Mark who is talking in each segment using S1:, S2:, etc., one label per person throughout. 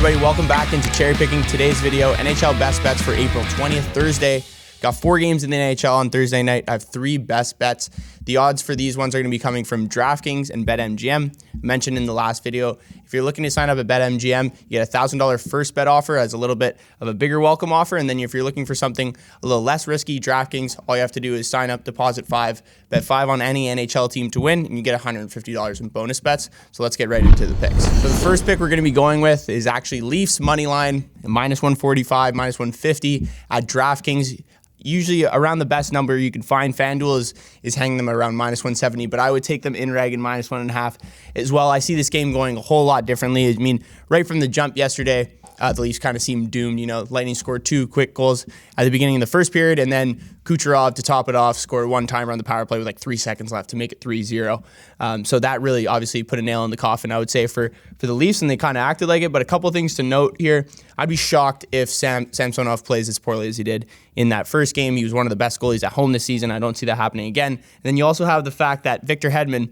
S1: everybody, welcome back into Cherry Picking. Today's video, NHL best bets for April 20th, Thursday. Got 4 games in the NHL on Thursday night. I have 3 best bets. The odds for these ones are going to be coming from DraftKings and BetMGM. I mentioned in the last video, if you're looking to sign up at BetMGM, you get a $1,000 first bet offer as a little bit of a bigger welcome offer. And then if you're looking for something a little less risky, DraftKings, all you have to do is sign up, deposit $5, bet $5 on any NHL team to win, and you get $150 in bonus bets. So let's get right into the picks. So the first pick we're going to be going with is actually Leafs money line, -145, -150 at DraftKings. Usually around the best number you can find. FanDuel is hanging them around -170, but I would take them in reg and -1.5 as well. I see this game going a whole lot differently. I mean, right from the jump yesterday, the Leafs kind of seemed doomed. You know, Lightning scored 2 quick goals at the beginning of the first period, and then Kucherov, to top it off, scored 1 timer on the power play with like 3 seconds left to make it 3-0. So that really obviously put a nail in the coffin, I would say, for the Leafs, and they kind of acted like it. But a couple of things to note here. I'd be shocked if Samsonov plays as poorly as he did in that first game. He was one of the best goalies at home this season. I don't see that happening again. And then you also have the fact that Victor Hedman,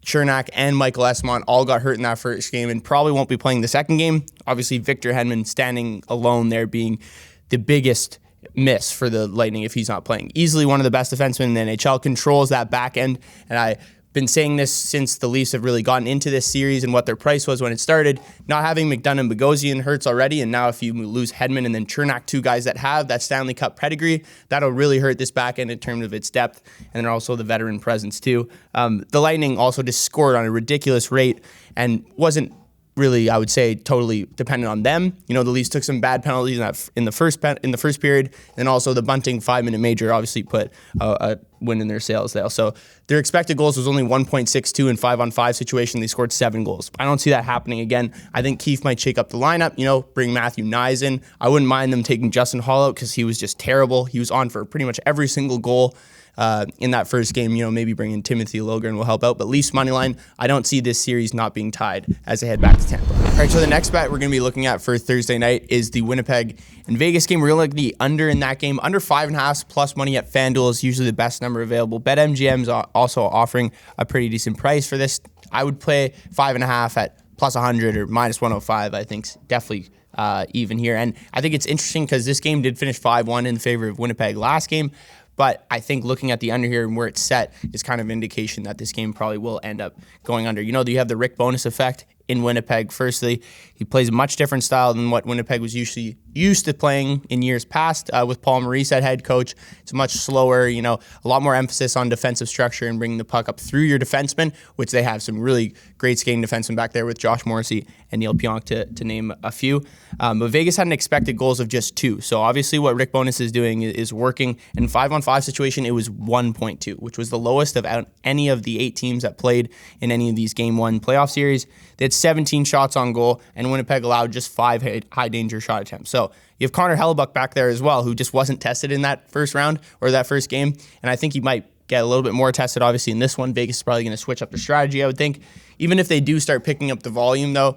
S1: Chernak, and Michael Esmond all got hurt in that first game and probably won't be playing the second game. Obviously, Victor Hedman standing alone there being the biggest miss for the Lightning if he's not playing. Easily one of the best defensemen in the NHL, controls that back end, and I've been saying this since the Leafs have really gotten into this series and what their price was when it started. Not having McDonough and Bogosian hurts already, and now if you lose Hedman and then Chernak, 2 guys that have that Stanley Cup pedigree, that'll really hurt this back end in terms of its depth, and then also the veteran presence too. The Lightning also just scored on a ridiculous rate and wasn't really, I would say, totally dependent on them. You know, the Leafs took some bad penalties in the first period, and also the Bunting 5-minute major obviously put a win in their sails there. So their expected goals was only 1.62 in 5-on-5 situation. They scored 7 goals. I don't see that happening again. I think Keefe might shake up the lineup, you know, bring Matthew Nyes in. I wouldn't mind them taking Justin Hall out because he was just terrible. He was on for pretty much every single goal in that first game. You know, maybe bringing Timothy Logren will help out. But Leafs money line, I don't see this series not being tied as they head back to Tampa. All right, so the next bet we're going to be looking at for Thursday night is the Winnipeg and Vegas game. We're going to look at the under in that game. Under 5.5 plus money at FanDuel is usually the best number available. BetMGM is also offering a pretty decent price for this. I would play 5.5 at +100 or -105. I think definitely even here. And I think it's interesting because this game did finish 5-1 in favor of Winnipeg last game. But I think looking at the under here and where it's set is kind of an indication that this game probably will end up going under. You know, you have the Rick Bowness effect in Winnipeg. Firstly, he plays a much different style than what Winnipeg was usually used to playing in years past with Paul Maurice at head coach. It's much slower, you know, a lot more emphasis on defensive structure and bringing the puck up through your defensemen, which they have some really great skating defensemen back there with Josh Morrissey and Neil Pionk to name a few. But Vegas had an expected goals of just 2. So obviously what Rick Bowness is doing is working. In 5-on-5 situation, it was 1.2, which was the lowest of any of the 8 teams that played in any of these Game 1 playoff series. They had 17 shots on goal, and Winnipeg allowed just 5 high-danger shot attempts. So you have Connor Hellebuck back there as well, who just wasn't tested in that first round or that first game, and I think he might get a little bit more tested, obviously, in this one. Vegas is probably going to switch up the strategy, I would think. Even if they do start picking up the volume, though,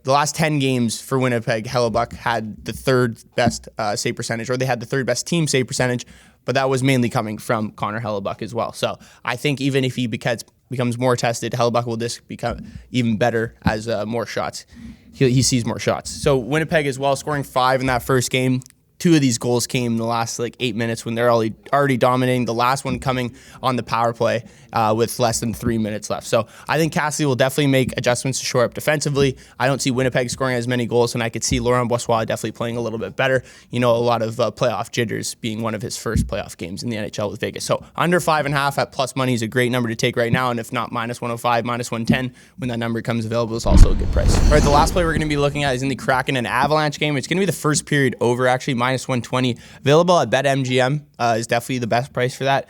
S1: the last 10 games for Winnipeg, Hellebuck had the 3rd best save percentage, or they had the 3rd best team save percentage, but that was mainly coming from Connor Hellebuck as well. So I think even if he becomes more tested, Hellebuck will just become even better as more shots. He sees more shots. So Winnipeg as well, scoring 5 in that first game. 2 of these goals came in the last 8 minutes when they're already dominating. The last one coming on the power play with less than 3 minutes left. So I think Cassidy will definitely make adjustments to shore up defensively. I don't see Winnipeg scoring as many goals, and I could see Laurent Brossoit definitely playing a little bit better. You know, a lot of playoff jitters being one of his first playoff games in the NHL with Vegas. So under 5.5 at plus money is a great number to take right now, and if not -105, -110 when that number comes available is also a good price. All right, the last play we're going to be looking at is in the Kraken and Avalanche game. It's going to be the first period over, actually, -120. Available at BetMGM is definitely the best price for that.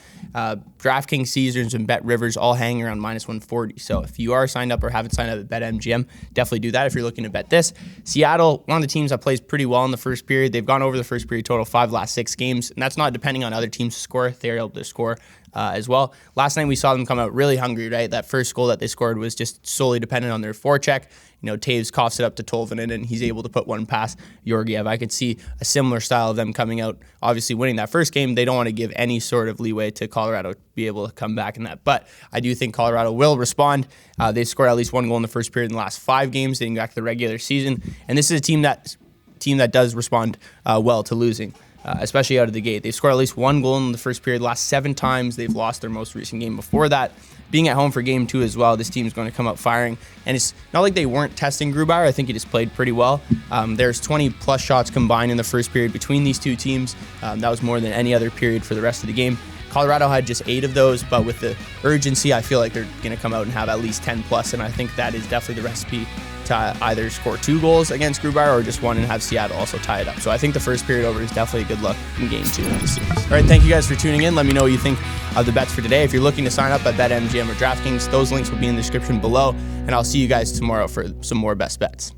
S1: DraftKings, Caesars, and Bet Rivers all hang around -140. So if you are signed up or haven't signed up at BetMGM, definitely do that if you're looking to bet this. Seattle, one of the teams that plays pretty well in the first period. They've gone over the first period total 5 last 6 games, and that's not depending on other teams to score. They're able to score as well. Last night we saw them come out really hungry, right? That first goal that they scored was just solely dependent on their forecheck. You know, Taves coughs it up to Tolvanen, and he's able to put one past Georgiev. I could see a similar style of them coming out, obviously winning that first game. They don't want to give any sort of leeway to Colorado be able to come back in that. But I do think Colorado will respond. They scored at least one goal in the first period in the last 5 games, dating back to the regular season. And this is a team that does respond well to losing, especially out of the gate. They've scored at least one goal in the first period. Last 7 times they've lost their most recent game before that. Being at home for game 2 as well, this team's going to come out firing. And it's not like they weren't testing Grubauer. I think he just played pretty well. There's 20-plus shots combined in the first period between these two teams. That was more than any other period for the rest of the game. Colorado had just 8 of those, but with the urgency, I feel like they're going to come out and have at least 10-plus, and I think that is definitely the recipe to either score 2 goals against Grubauer or just 1 and have Seattle also tie it up. So I think the first period over is definitely a good look in game 2 of the series. All right, thank you guys for tuning in. Let me know what you think of the bets for today. If you're looking to sign up at BetMGM or DraftKings, those links will be in the description below, and I'll see you guys tomorrow for some more best bets.